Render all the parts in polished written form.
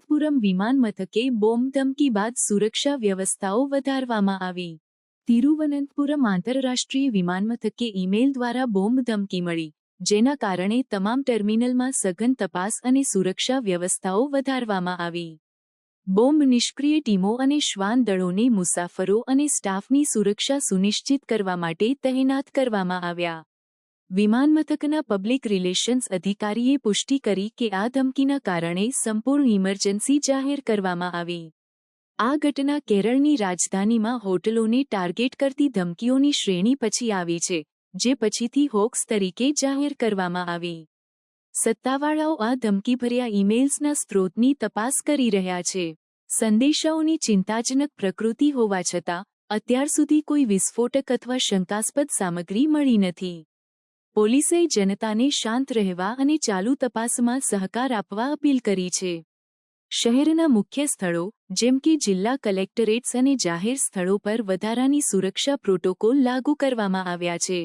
તિરુવનંતપુરમ વિમાન મથકે બોમ્બ ધમકી બાદ સુરક્ષા વ્યવસ્થાઓ વધારવામાં આવી। તિરુવનંતપુરમ આંતરરાષ્ટ્રીય વિમાનમથકે ઈમેલ દ્વારા બોમ્બ ધમકી મળી, જેના કારણે તમામ ટર્મિનલમાં સઘન તપાસ અને સુરક્ષા વ્યવસ્થાઓ વધારવામાં આવી। બોમ્બ નિષ્ક્રિય ટીમો અને શ્વાન દળોને મુસાફરો અને સ્ટાફની સુરક્ષા સુનિશ્ચિત કરવા માટે તહેનાત કરવામાં આવ્યા। વિમાનમથકના પબ્લિક રિલેશન્સ અધિકારીએ પુષ્ટિ કરી કે આ ધમકીના કારણે સંપૂર્ણ ઇમરજન્સી જાહેર કરવામાં આવી। આ ઘટના કેરળની રાજધાનીમાં હોટલોને ટાર્ગેટ કરતી ધમકીઓની શ્રેણી પછી આવી છે, જે પછીથી હોક્સ તરીકે જાહેર કરવામાં આવી। સત્તાવાળાઓ આ ધમકીભર્યા ઈમેલ્સના સ્ત્રોતની તપાસ કરી રહ્યા છે। સંદેશાઓની ચિંતાજનક પ્રકૃતિ હોવા છતાં અત્યાર સુધી કોઈ વિસ્ફોટક અથવા શંકાસ્પદ સામગ્રી મળી નથી। પોલીસે જનતાને શાંત રહેવા અને ચાલુ તપાસમાં સહકાર આપવા અપીલ કરી છે। શહેરના મુખ્ય સ્થળો, જેમ કે જિલ્લા કલેક્ટરેટ્સ અને જાહેર સ્થળો પર વધારાની સુરક્ષા પ્રોટોકોલ લાગુ કરવામાં આવ્યા છે।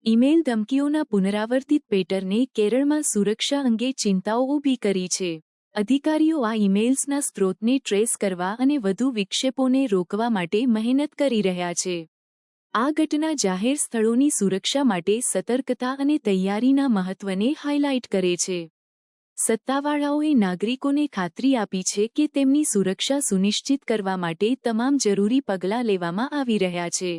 ઈમેલ ધમકીઓના પુનરાવર્તિત પેટર્ને કેરળમાં સુરક્ષા અંગે ચિંતાઓ ઊભી કરી છે। અધિકારીઓ આ ઈમેલ્સના સ્ત્રોતને ટ્રેસ કરવા અને વધુ વિક્ષેપોને રોકવા માટે મહેનત કરી રહ્યા છે। આ ઘટના જાહેર સ્થળોની સુરક્ષા માટે સતર્કતા અને તૈયારીના મહત્વને હાઇલાઇટ કરે છે। સત્તાવાળાઓએ નાગરિકોને ખાતરી આપી છે કે તેમની સુરક્ષા સુનિશ્ચિત કરવા માટે તમામ જરૂરી પગલાં લેવામાં આવી રહ્યા છે।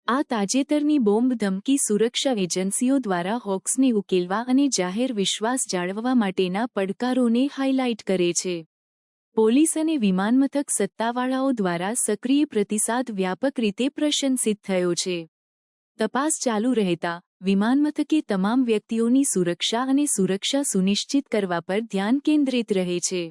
આ તાજેતરની બોમ્બ ધમકી સુરક્ષા એજન્સીઓ દ્વારા હોક્સને ઉકેલવા અને જાહેર વિશ્વાસ જાળવવા માટેના પડકારોને હાઇલાઇટ કરે છે। પોલીસ અને વિમાનમથક સત્તાવાળાઓ દ્વારા સક્રિય પ્રતિસાદ વ્યાપક રીતે પ્રશંસિત થયો છે। તપાસ ચાલુ રહેતા વિમાનમથકે તમામ વ્યક્તિઓની સુરક્ષા અને સુરક્ષા સુનિશ્ચિત કરવા પર ધ્યાન કેન્દ્રિત રહે છે।